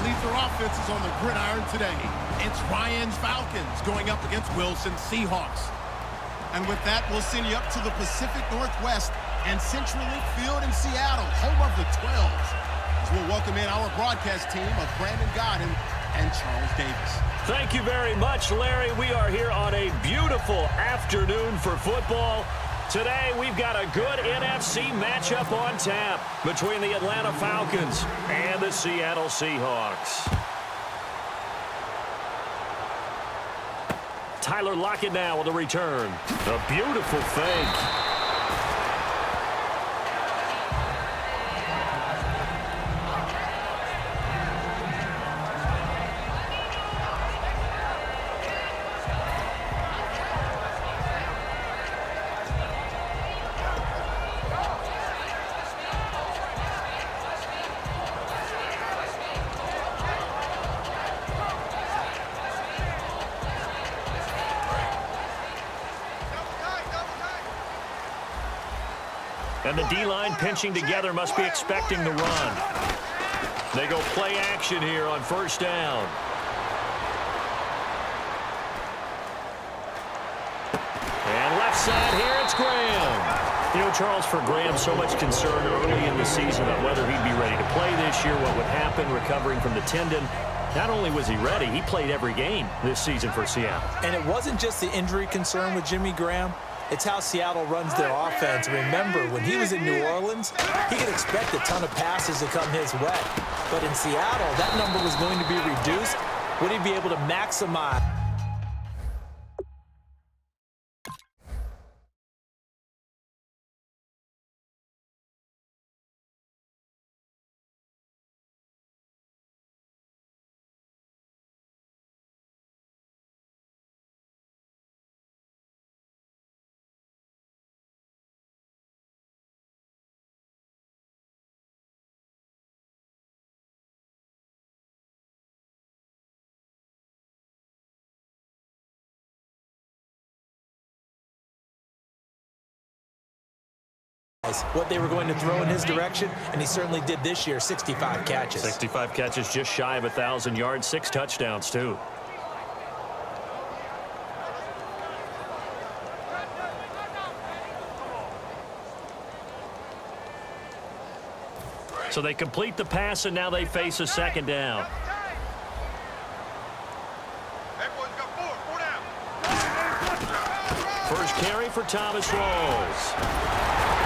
leads their offenses on the gridiron today. It's Ryan's Falcons going up against Wilson's Seahawks. And with that, we'll send you up to the Pacific Northwest and CenturyLink Field in Seattle, home of the 12s. As we'll welcome in our broadcast team of Brandon Godden and Charles Davis. Thank you very much, Larry. We are here on a beautiful afternoon for football. Today, we've got a good NFC matchup on tap between the Atlanta Falcons and the Seattle Seahawks. Tyler Lockett now with the return. A beautiful fake. And the D-line pinching together must be expecting the run. They go play action here on first down. And left side here, it's Graham. You know, Charles, for Graham, so much concern early in the season about whether he'd be ready to play this year, what would happen recovering from the tendon. Not only was he ready, he played every game this season for Seattle. And it wasn't just the injury concern with Jimmy Graham. It's how Seattle runs their offense. Remember, when he was in New Orleans, he could expect a ton of passes to come his way. But in Seattle, that number was going to be reduced. Would he be able to maximize? What they were going to throw in his direction, and he certainly did this year. 65 catches. 65 catches, just shy of 1,000 yards, 6 touchdowns too. So they complete the pass, and now they face a second down. First carry for Thomas Rawls.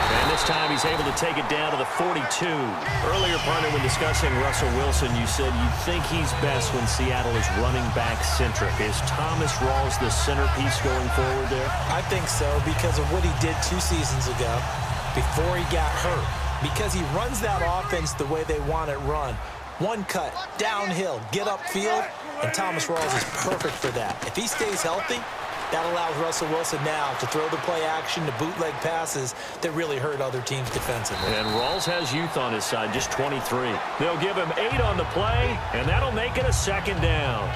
And this time he's able to take it down to the 42. Earlier, partner, when discussing Russell Wilson, you said you think he's best when Seattle is running back centric. Is Thomas Rawls the centerpiece going forward there? I think so, because of what he did 2 seasons ago before he got hurt. Because he runs that offense the way they want it run. One cut, downhill, get upfield, and Thomas Rawls is perfect for that. If he stays healthy, that allows Russell Wilson now to throw the play action, to bootleg passes that really hurt other teams defensively. And Rawls has youth on his side, just 23. They'll give him 8 on the play, and that'll make it a second down.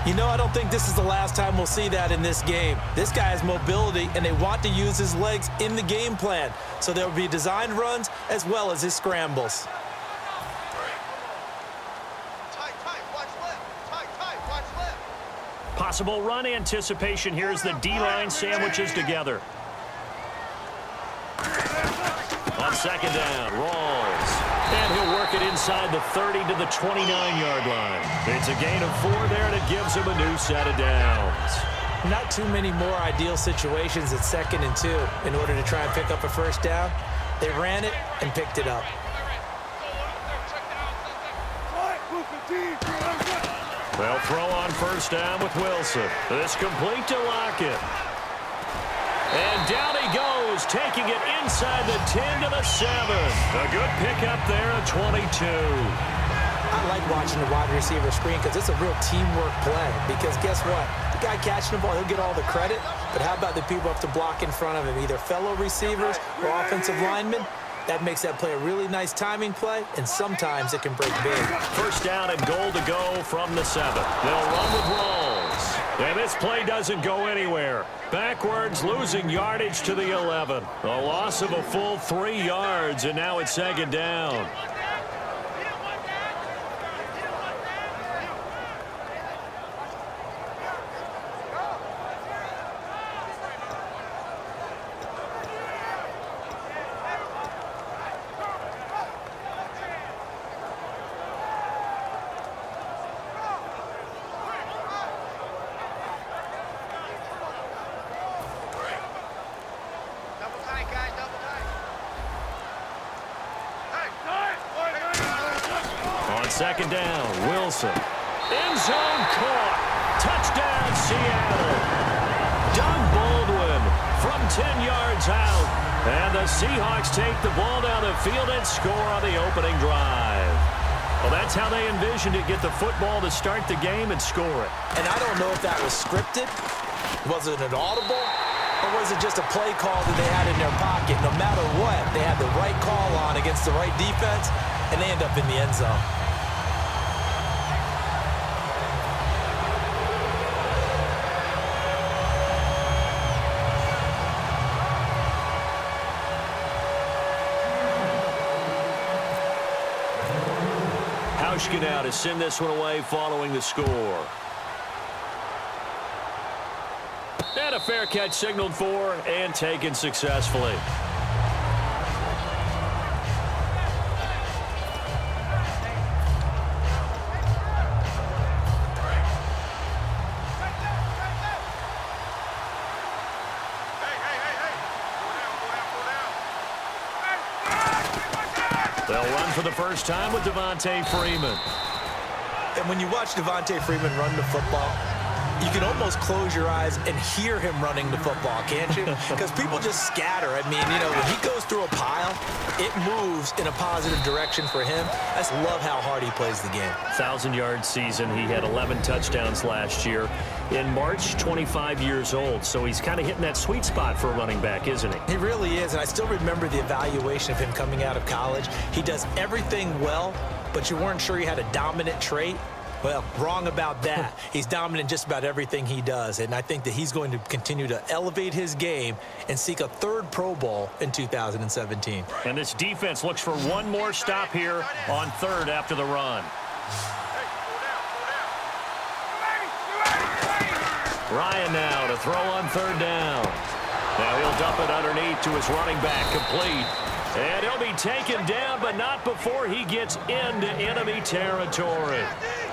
You know, I don't think this is the last time we'll see that in this game. This guy has mobility, and they want to use his legs in the game plan. So there will be designed runs as well as his scrambles. Possible run anticipation here as the D-line sandwiches together. On second down, Rawls. And he'll work it inside the 30 to the 29-yard line. It's a gain of 4 there, and it gives him a new set of downs. Not too many more ideal situations at 2nd and 2 in order to try and pick up a first down. They ran it and picked it up. They'll throw on first down with Wilson. This complete to Lockett. And down he goes throws, taking it inside the 10 to the 7. A good pickup there at 22. I like watching the wide receiver screen because it's a real teamwork play. Because guess what? The guy catching the ball, he'll get all the credit. But how about the people up to block in front of him, either fellow receivers or offensive linemen? That makes that play a really nice timing play, and sometimes it can break big. First down and goal to go from the 7. They'll run with Rawls. And this play doesn't go anywhere. Backwards, losing yardage to the 11. A loss of a full 3 yards, and now it's second down. Second down, Wilson. End zone caught. Touchdown, Seattle. Doug Baldwin from 10 yards out. And the Seahawks take the ball down the field and score on the opening drive. Well, that's how they envisioned it. Get the football to start the game and score it. And I don't know if that was scripted. Was it an audible? Or was it just a play call that they had in their pocket? No matter what, they had the right call on against the right defense, and they end up in the end zone. Now to send this one away following the score. And a fair catch signaled for and taken successfully. They'll run for the first time with Devontae Freeman. And when you watch Devontae Freeman run the football, you can almost close your eyes and hear him running the football, can't you? Because people just scatter. I mean, you know, when he goes through a pile, it moves in a positive direction for him. I just love how hard he plays the game. 1,000-yard season. He had 11 touchdowns last year. In March, 25 years old. So he's kind of hitting that sweet spot for a running back, isn't he? He really is. And I still remember the evaluation of him coming out of college. He does everything well, but you weren't sure he had a dominant trait. Well, wrong about that. He's dominant in just about everything he does, and I think that he's going to continue to elevate his game and seek a third Pro Bowl in 2017. And this defense looks for one more stop here on third after the run. Ryan now to throw on third down. Now he'll dump it underneath to his running back, complete. And he'll be taken down, but not before he gets into enemy territory.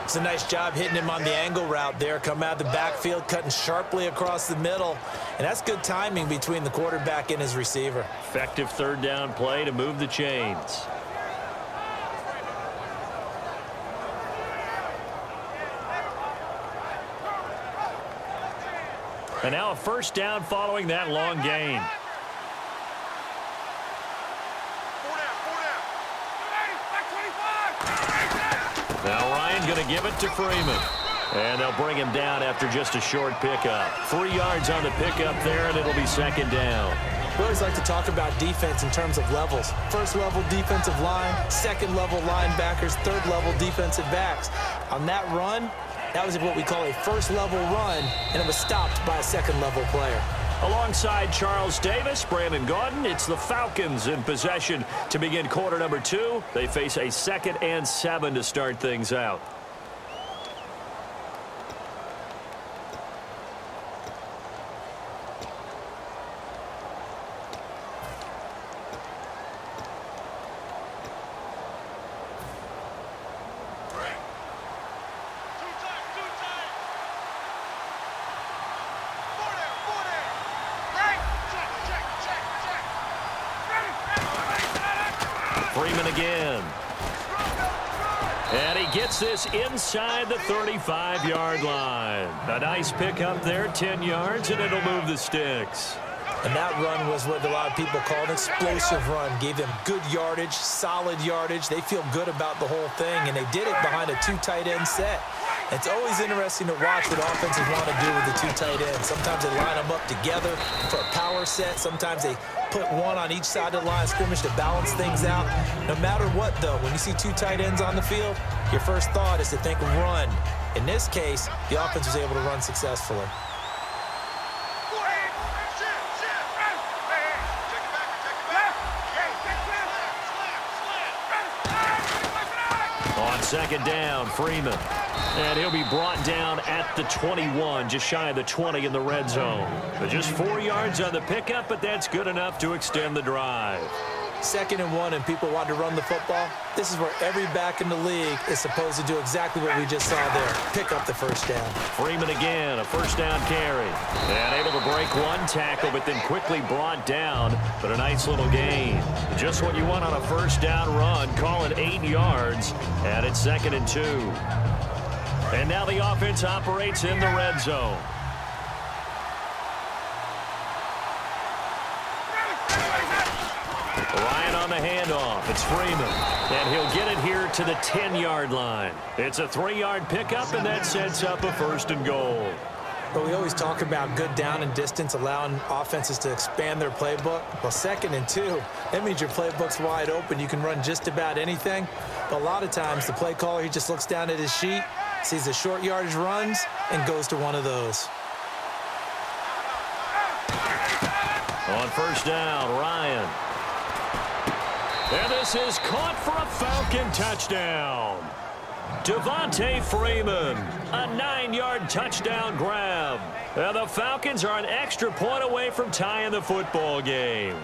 It's a nice job hitting him on the angle route there. Come out of the backfield, cutting sharply across the middle. And that's good timing between the quarterback and his receiver. Effective third down play to move the chains. And now a first down following that long gain. Now Ryan going to give it to Freeman. And they'll bring him down after just a short pickup. 3 yards on the pickup there, and it'll be second down. We always like to talk about defense in terms of levels. First level defensive line, second level linebackers, third level defensive backs. On that run, that was what we call a first level run, and it was stopped by a second level player. Alongside Charles Davis, Brandon Gaudin, it's the Falcons in possession to begin quarter number 2. They face a 2nd and 7 to start things out. Freeman again. And he gets this inside the 35-yard line. A nice pick up there, 10 yards, and it'll move the sticks. And that run was what a lot of people call an explosive run. Gave them good yardage, solid yardage. They feel good about the whole thing, and they did it behind a 2 tight end set. It's always interesting to watch what offenses want to do with the 2 tight ends. Sometimes they line them up together for a power set. Sometimes they put one on each side of the line of scrimmage to balance things out. No matter what, though, when you see 2 tight ends on the field, your first thought is to think run. In this case, the offense was able to run successfully. On second down, Freeman. And he'll be brought down at the 21, just shy of the 20 in the red zone. But just 4 yards on the pickup, but that's good enough to extend the drive. 2nd and 1, and people want to run the football. This is where every back in the league is supposed to do exactly what we just saw there. Pick up the first down. Freeman again, a first down carry. And able to break 1 tackle, but then quickly brought down. But a nice little gain. Just what you want on a first down run. Call it 8 yards. And it's 2nd and 2. And now the offense operates in the red zone. Ryan on the handoff. It's Freeman. And he'll get it here to the 10-yard line. It's a 3-yard pickup, and that sets up a 1st and goal. But we always talk about good down and distance, allowing offenses to expand their playbook. Well, 2nd and 2, that means your playbook's wide open. You can run just about anything. But a lot of times, the play caller, he just looks down at his sheet, sees the short yardage runs, and goes to one of those. On first down, Ryan. And this is caught for a Falcon touchdown. Devontae Freeman, a 9-yard touchdown grab. And the Falcons are an extra point away from tying the football game.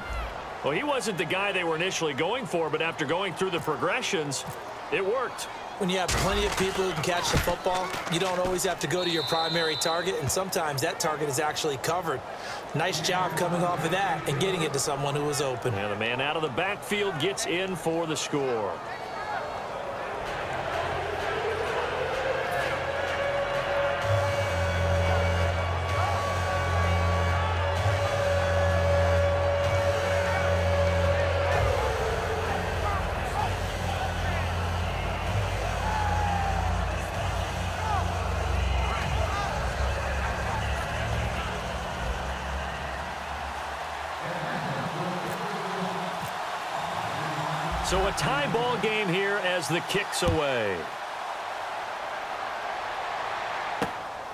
Well, he wasn't the guy they were initially going for, but after going through the progressions, it worked. When you have plenty of people who can catch the football, you don't always have to go to your primary target, and sometimes that target is actually covered. Nice job coming off of that and getting it to someone who was open. And the man out of the backfield gets in for the score. So a tie ball game here as the kick's away.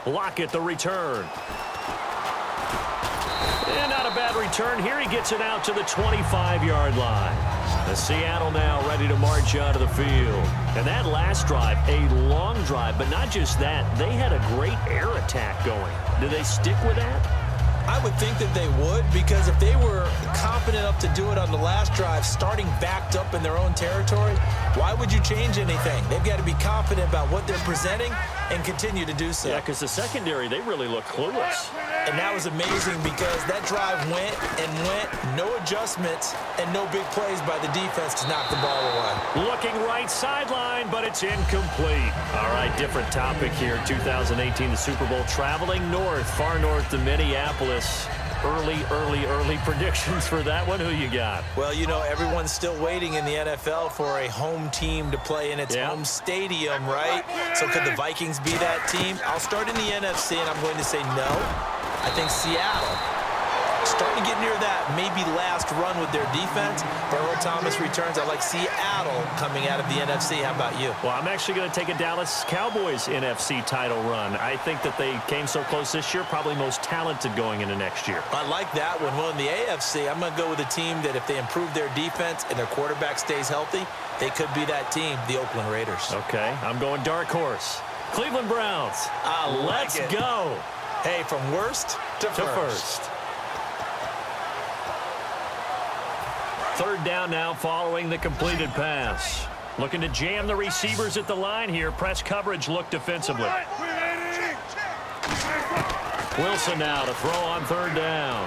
Lockett the return. And not a bad return here. He gets it out to the 25-yard line. The Seattle now ready to march out of the field. And that last drive, a long drive, but not just that. They had a great air attack going. Do they stick with that? I would think that they would, because if they were confident enough to do it on the last drive, starting backed up in their own territory, why would you change anything? They've got to be confident about what they're presenting and continue to do so. Yeah, because the secondary, they really look clueless. And that was amazing because that drive went and went, no adjustments, and no big plays by the defense to knock the ball away. Looking right sideline, but it's incomplete. All right, different topic here. 2018, the Super Bowl, traveling north, far north to Minneapolis. Early predictions for that one. Who you got? Well, you know, everyone's still waiting in the NFL for a home team to play in its home stadium, right? So could the Vikings be that team? I'll start in the NFC, and I'm going to say no. I think Seattle, starting to get near that maybe last run with their defense. Earl Thomas returns. I like Seattle coming out of the NFC. How about you? Well, I'm actually going to take a Dallas Cowboys NFC title run. I think that they came so close this year, probably most talented going into next year. I like that one. Well, in the AFC, I'm going to go with a team that if they improve their defense and their quarterback stays healthy, they could be that team, the Oakland Raiders. Okay, I'm going dark horse. Cleveland Browns. Let's go. Hey, from worst to first. Third down now following the completed pass. Looking to jam the receivers at the line here. Press coverage look defensively. Wilson now to throw on third down.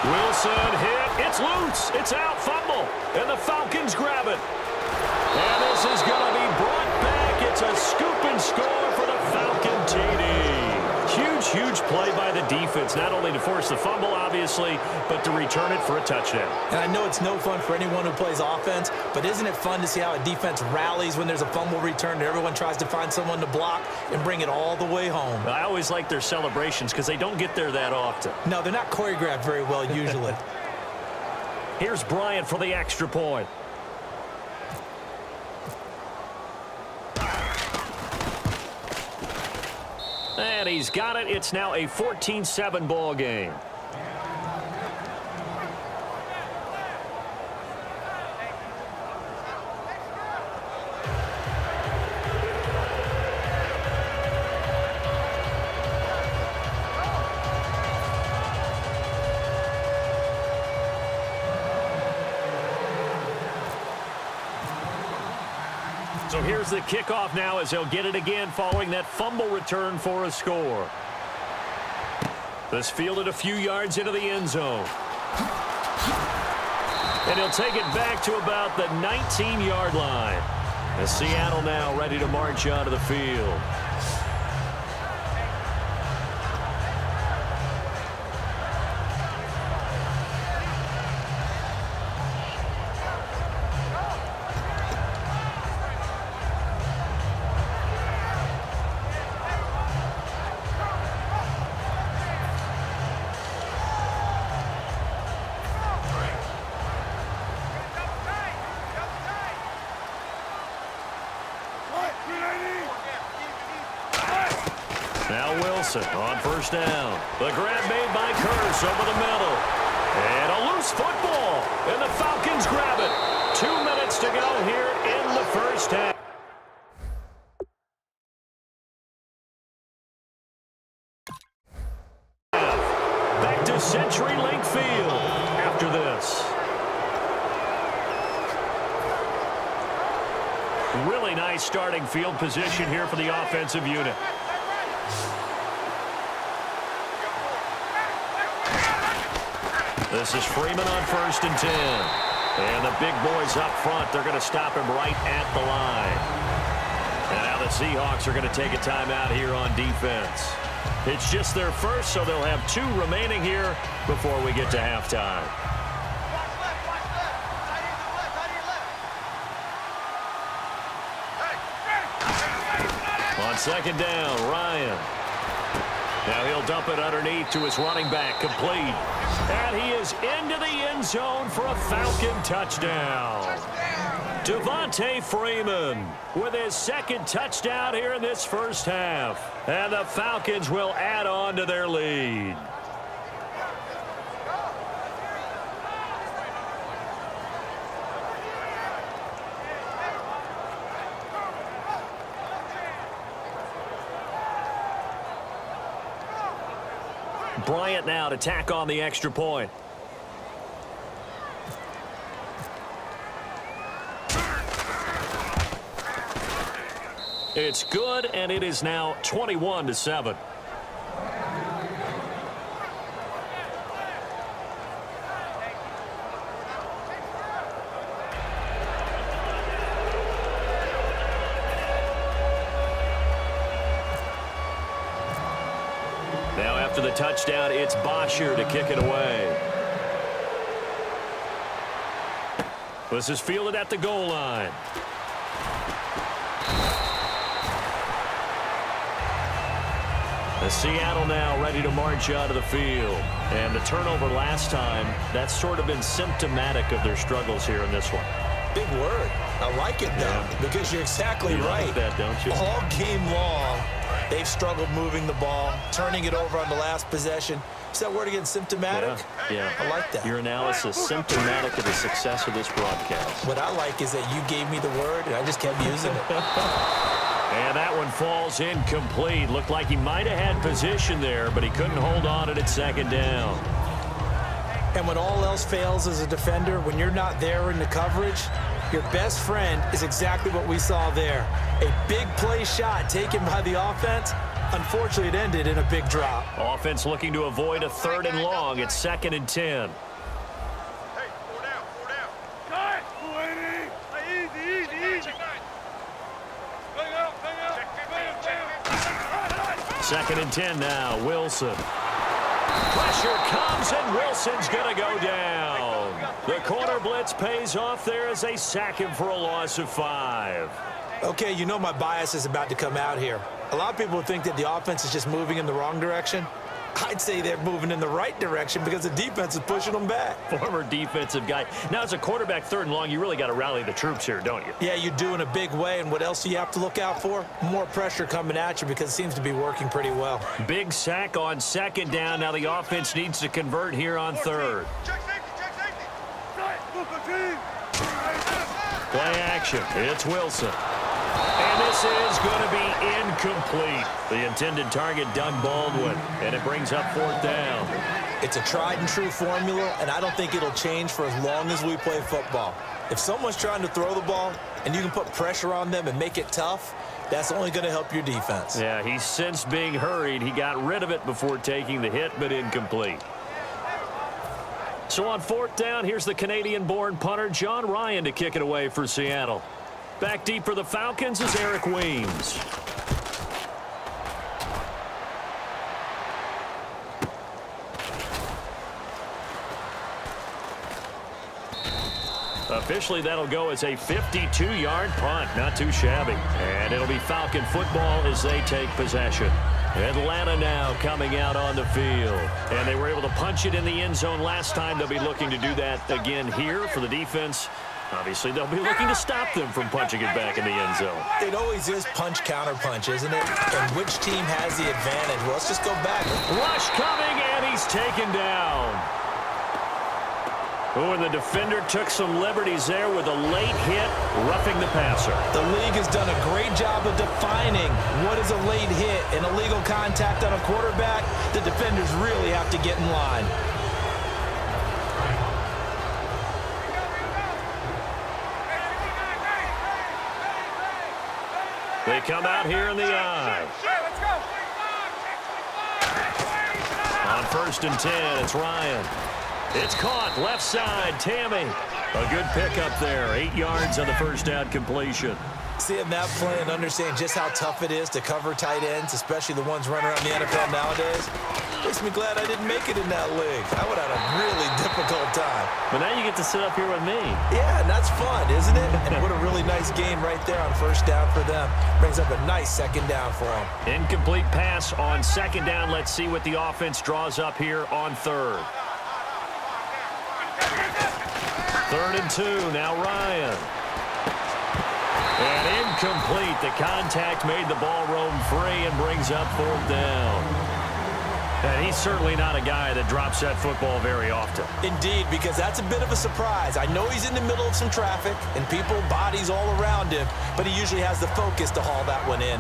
Wilson hit. It's loose. It's out. Fumble. And the Falcons grab it. And this is going to be brought back. It's a scoop and score for the Falcon TD. Huge huge play by the defense, not only to force the fumble, obviously, but to return it for a touchdown. And I know it's no fun for anyone who plays offense, but isn't it fun to see how a defense rallies when there's a fumble return and everyone tries to find someone to block and bring it all the way home? I always like their celebrations because they don't get there that often. No, they're not choreographed very well usually. Here's Bryant for the extra point. And he's got it. It's now a 14-7 ball game. So here's the kickoff now as they'll get it again following that fumble return for a score. This fielded a few yards into the end zone. And he'll take it back to about the 19-yard line. As Seattle now ready to march onto the field. Now Wilson on first down. The grab made by Curse over the middle. And a loose football. And the Falcons grab it. 2 minutes to go here in the first half. Back to CenturyLink Field after this. Really nice starting field position here for the offensive unit. This is Freeman on 1st and 10. And the big boys up front, they're going to stop him right at the line. And now the Seahawks are going to take a timeout here on defense. It's just their first, so they'll have 2 remaining here before we get to halftime. On 2nd down, Ryan. Now he'll dump it underneath to his running back, complete. And he is into the end zone for a Falcon touchdown. Devontae Freeman with his 2nd touchdown here in this first half. And the Falcons will add on to their lead. Bryant now to tack on the extra point. It's good, and it is now 21-7. Now after the touchdown, it's Bosher to kick it away. This is fielded at the goal line. The Seattle now ready to march out of the field. And the turnover last time, that's sort of been symptomatic of their struggles here in this one. Big word. I like it, though, because you're exactly right. Like that, don't you? All game long, they've struggled moving the ball, turning it over on the last possession. Is that word again, symptomatic? Yeah. I like that. Your analysis, symptomatic of the success of this broadcast. What I like is that you gave me the word, and I just kept using it. And that one falls incomplete. Looked like he might have had position there, but he couldn't hold on it at 2nd down. And when all else fails as a defender, when you're not there in the coverage, your best friend is exactly what we saw there. A big play shot taken by the offense. Unfortunately, it ended in a big drop. Offense looking to avoid a 3rd and long. It's 2nd and 10. 2nd and 10 now. Wilson. Pressure comes, and Wilson's going to go down. The corner blitz pays off there as they sack him for a loss of 5. Okay, you know my bias is about to come out here. A lot of people think that the offense is just moving in the wrong direction. I'd say they're moving in the right direction because the defense is pushing them back. Former defensive guy. Now, as a quarterback 3rd and long, you really got to rally the troops here, don't you? Yeah, you do in a big way, and what else do you have to look out for? More pressure coming at you because it seems to be working pretty well. Big sack on 2nd down. Now the offense needs to convert here on 3rd. Play action. It's Wilson. And this is going to be incomplete. The intended target, Doug Baldwin. And it brings up 4th down. It's a tried-and-true formula, and I don't think it'll change for as long as we play football. If someone's trying to throw the ball and you can put pressure on them and make it tough, that's only going to help your defense. Yeah, he's sensed being hurried. He got rid of it before taking the hit, but incomplete. So on 4th down, here's the Canadian-born punter, John Ryan, to kick it away for Seattle. Back deep for the Falcons is Eric Weems. Officially, that'll go as a 52-yard punt. Not too shabby. And it'll be Falcon football as they take possession. Atlanta now coming out on the field. And they were able to punch it in the end zone last time. They'll be looking to do that again here for the defense. Obviously, they'll be looking to stop them from punching it back in the end zone. It always is punch-counter-punch, isn't it? And which team has the advantage? Well, let's just go back. Rush coming, and he's taken down. Oh, and the defender took some liberties there with a late hit, roughing the passer. The league has done a great job of defining what is a late hit and illegal contact on a quarterback. The defenders really have to get in line. They come out here in the eye. On 1st and 10, it's Ryan. It's caught, left side, Tammy. A good pickup there, 8 yards on the 1st down completion. Seeing that play and understanding just how tough it is to cover tight ends, especially the ones running around the NFL nowadays, makes me glad I didn't make it in that league. I would have had a really difficult time. But now you get to sit up here with me. Yeah, and that's fun, isn't it? And what a really nice game right there on 1st down for them. Brings up a nice 2nd down for them. Incomplete pass on 2nd down. Let's see what the offense draws up here on 3rd. 3rd and 2, now Ryan. And incomplete. The contact made the ball roam free and brings up 4th down. And he's certainly not a guy that drops that football very often. Indeed, because that's a bit of a surprise. I know he's in the middle of some traffic and people, bodies all around him, but he usually has the focus to haul that one in.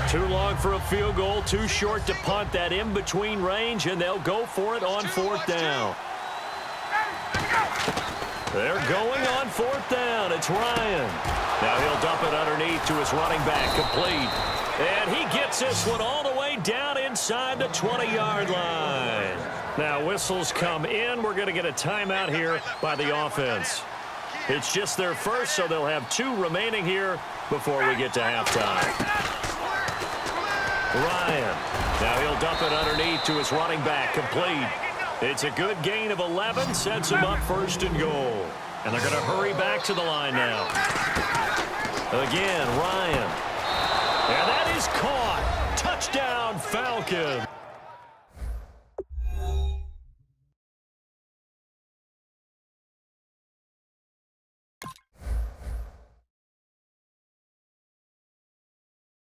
Too long for a field goal, too short to punt. That in-between range, and they'll go for it on 4th down. They're going on 4th down. It's Ryan. Now he'll dump it underneath to his running back, complete. And he gets this one all the way down inside the 20-yard line. Now whistles come in. We're going to get a timeout here by the offense. It's just their first, so they'll have 2 remaining here before we get to halftime. Ryan. Now he'll dump it underneath to his running back, complete. It's a good gain of 11, sets him up 1st and goal. And they're going to hurry back to the line now. Again, Ryan. And that is caught. Touchdown, Falcon.